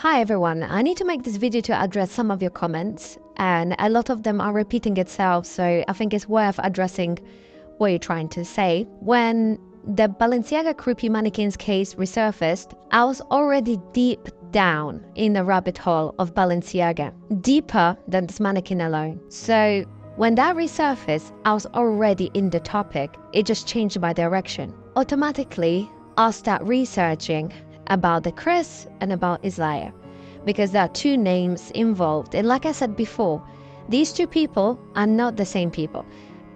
Hi everyone, I need to make this video to address some of your comments, and a lot of them are repeating itself, so I think it's worth addressing what you're trying to say. When the Balenciaga creepy mannequins case resurfaced, I was already deep down in the rabbit hole of Balenciaga, deeper than this mannequin alone. So when that resurfaced, I was already in the topic. It just changed my direction. Automatically, I'll start researching about the Chris and about Isaiah, because there are two names involved. And like I said before, these two people are not the same people.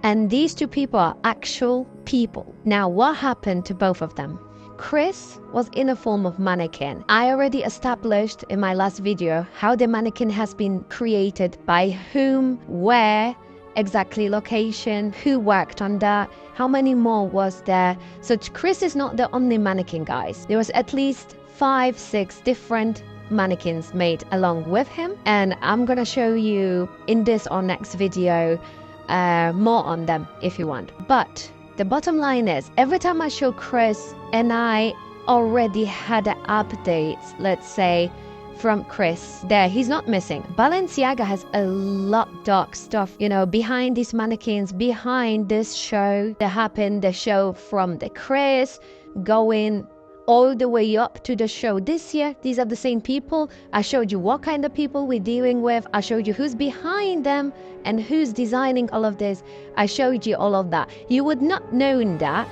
And these two people are actual people. Now, what happened to both of them? Chris was in a form of mannequin. I already established in my last video how the mannequin has been created, by whom, where, exactly location, who worked on that, how many more was there. So Chris is not the only mannequin, guys. There was at least 5-6 different mannequins made along with him, and I'm gonna show you in this or next video more on them if you want. But the bottom line is, every time I show Chris, and I already had updates, let's say, from Chris, there he's not missing. Balenciaga has a lot dark stuff, you know, behind these mannequins, behind this show that happened, the show from the Chris going all the way up to the show this year. These are the same people. I showed you what kind of people we're dealing with. I showed you who's behind them and who's designing all of this. I showed you all of that. You would not know that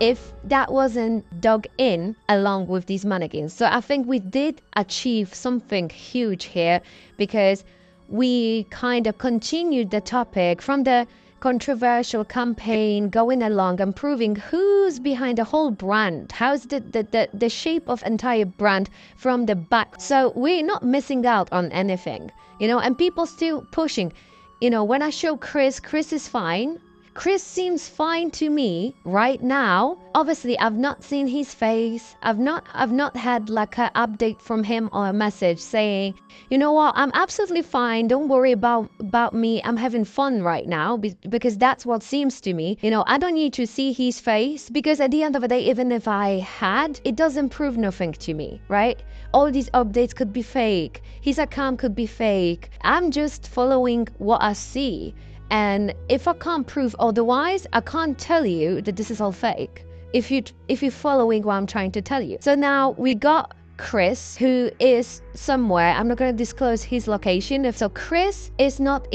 if that wasn't dug in along with these mannequins. So I think we did achieve something huge here, because we kind of continued the topic from the controversial campaign, going along and proving who's behind the whole brand, how's the shape of entire brand from the back. So we're not missing out on anything, you know, and people still pushing. You know, when I show Chris is fine. Chris seems fine to me right now. Obviously, I've not seen his face. I've not had like an update from him or a message saying, you know what, I'm absolutely fine. Don't worry about me. I'm having fun right now, because that's what seems to me. You know, I don't need to see his face, because at the end of the day, even if I had, it doesn't prove nothing to me, right? All these updates could be fake. His account could be fake. I'm just following what I see. And if I can't prove otherwise, I can't tell you that this is all fake, if you're following what I'm trying to tell you. So now we got Chris, who is somewhere. I'm not going to disclose his location. So Chris is not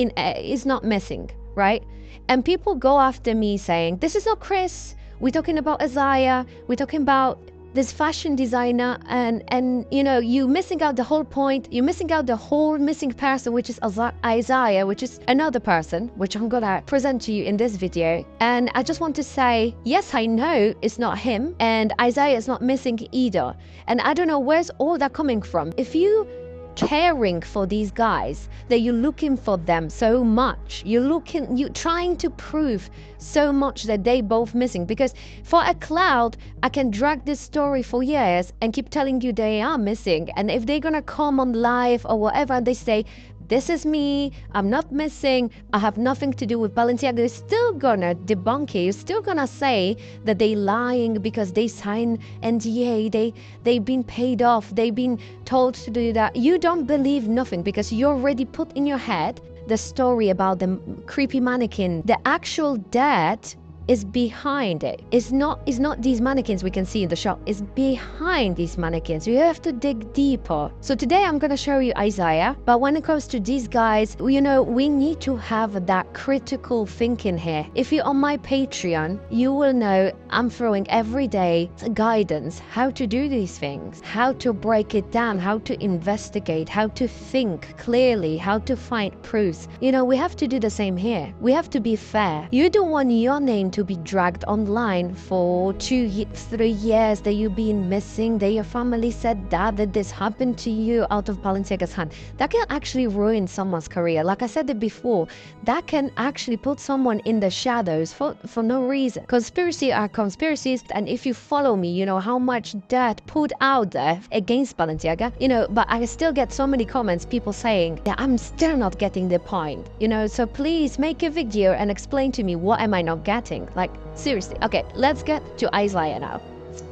missing, right? And people go after me saying, this is not Chris. We're talking about Isaiah. We're talking about this fashion designer, and you know, you missing out the whole point. You're missing out the whole missing person, which is Isaiah, which is another person, which I'm gonna present to you in this video. And I just want to say, yes, I know it's not him, and Isaiah is not missing either. And I don't know where's all that coming from. If you caring for these guys, that you're looking for them so much, you're trying to prove so much that they both missing, because for a cloud, I can drag this story for years and keep telling you they are missing. And if they're gonna come on live or whatever and they say, this is me, I'm not missing, I have nothing to do with Balenciaga, you're still gonna debunk it. You're still gonna say that they lying because they sign NDA, they've been paid off, they've been told to do that. You don't believe nothing, because you already put in your head the story about the creepy mannequin. The actual debt is behind it. It's not these mannequins we can see in the shop. It's behind these mannequins. You have to dig deeper. So today I'm gonna show you Isaiah, but when it comes to these guys, you know, we need to have that critical thinking here. If you're on my Patreon, you will know I'm throwing every day guidance how to do these things, how to break it down, how to investigate, how to think clearly, how to find proofs. You know, we have to do the same here. We have to be fair. You don't want your name to be dragged online for 2-3 years, that you've been missing, that your family said that this happened to you out of Balenciaga's hand. That can actually ruin someone's career. Like I said it before, that can actually put someone in the shadows for no reason. Conspiracy are conspiracies, and if you follow me, you know how much dirt put out there against Balenciaga, you know, but I still get so many comments, people saying that I'm still not getting the point, you know. So please make a video and explain to me what am I not getting. Like, seriously. Okay, let's get to Isaiah now.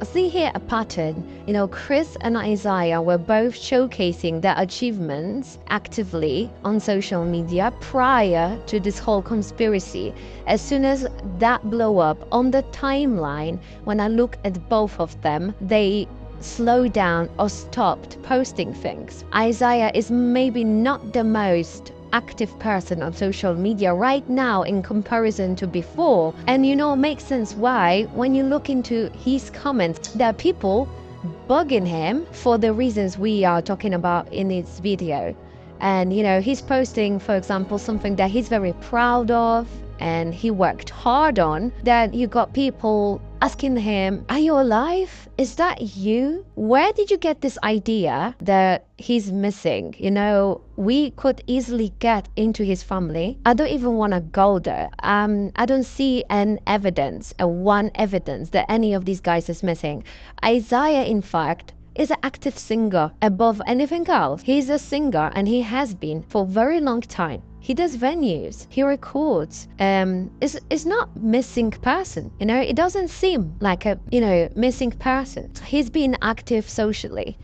I see here a pattern. You know, Chris and Isaiah were both showcasing their achievements actively on social media prior to this whole conspiracy. As soon as that blew up on the timeline, when I look at both of them, they slowed down or stopped posting things. Isaiah is maybe not the most active person on social media right now in comparison to before, and you know, it makes sense why. When you look into his comments, there are people bugging him for the reasons we are talking about in this video. And you know, he's posting, for example, something that he's very proud of and he worked hard on, that you got people asking him, are you alive? Is that you? Where did you get this idea that he's missing? You know, we could easily get into his family. I don't even want to go there. I don't see one evidence that any of these guys is missing. Isaiah, in fact, is an active singer above anything else. He's a singer and he has been for a very long time. He does venues, he records, is not missing person. You know, it doesn't seem like a, you know, missing person. He's been active socially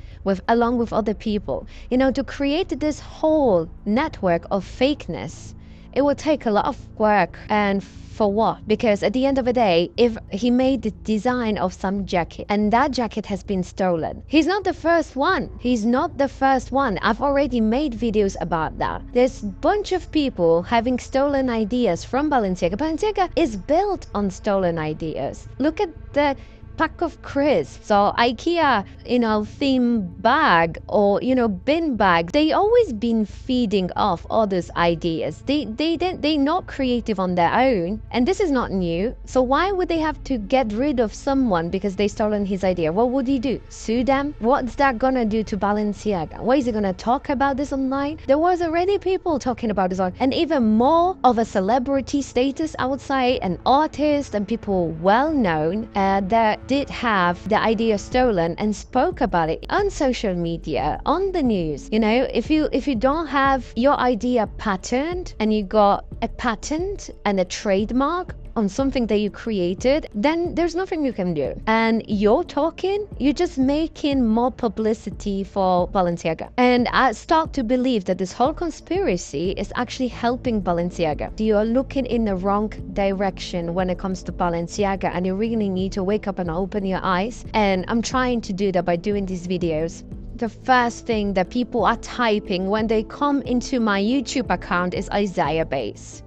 along with other people. You know, to create this whole network of fakeness, it will take a lot of work. And for what? Because at the end of the day, if he made the design of some jacket and that jacket has been stolen, he's not the first one. He's not the first one. I've already made videos about that. There's a bunch of people having stolen ideas from Balenciaga. Balenciaga is built on stolen ideas. Look at the pack of Chris. So IKEA, you know, theme bag or, you know, bin bag, they always been feeding off others' ideas. They're not creative on their own, and this is not new. So why would they have to get rid of someone because they stolen his idea? What would he do? Sue them? What's that gonna do to Balenciaga? Why is he gonna talk about this online? There was already people talking about this on, and even more of a celebrity status, I would say, an artist and people well known that did have the idea stolen and spoke about it on social media, on the news. You know, if you don't have your idea patterned and you got a patent and a trademark on something that you created, then there's nothing you can do. And you're just making more publicity for Balenciaga. And I start to believe that this whole conspiracy is actually helping Balenciaga. You're looking in the wrong direction when it comes to Balenciaga, and you really need to wake up and open your eyes. And I'm trying to do that by doing these videos. The first thing that people are typing when they come into my YouTube account is Isaiah base.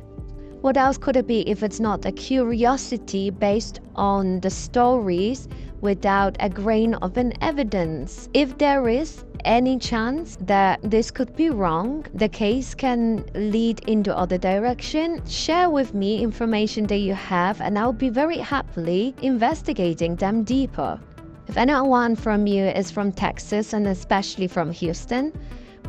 What else could it be if it's not a curiosity based on the stories without a grain of an evidence? If there is any chance that this could be wrong, the case can lead into other direction, share with me information that you have and I'll be very happily investigating them deeper. If anyone from you is from Texas and especially from Houston,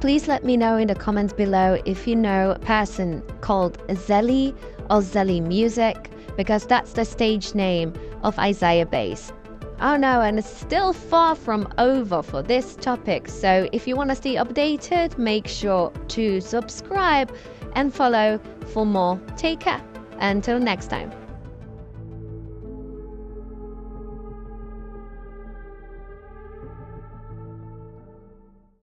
please let me know in the comments below if you know a person called Zelly or Zelly Music, because that's the stage name of Isaiah Base. Oh no, and it's still far from over for this topic, so if you want to stay updated, make sure to subscribe and follow for more. Take care. Until next time.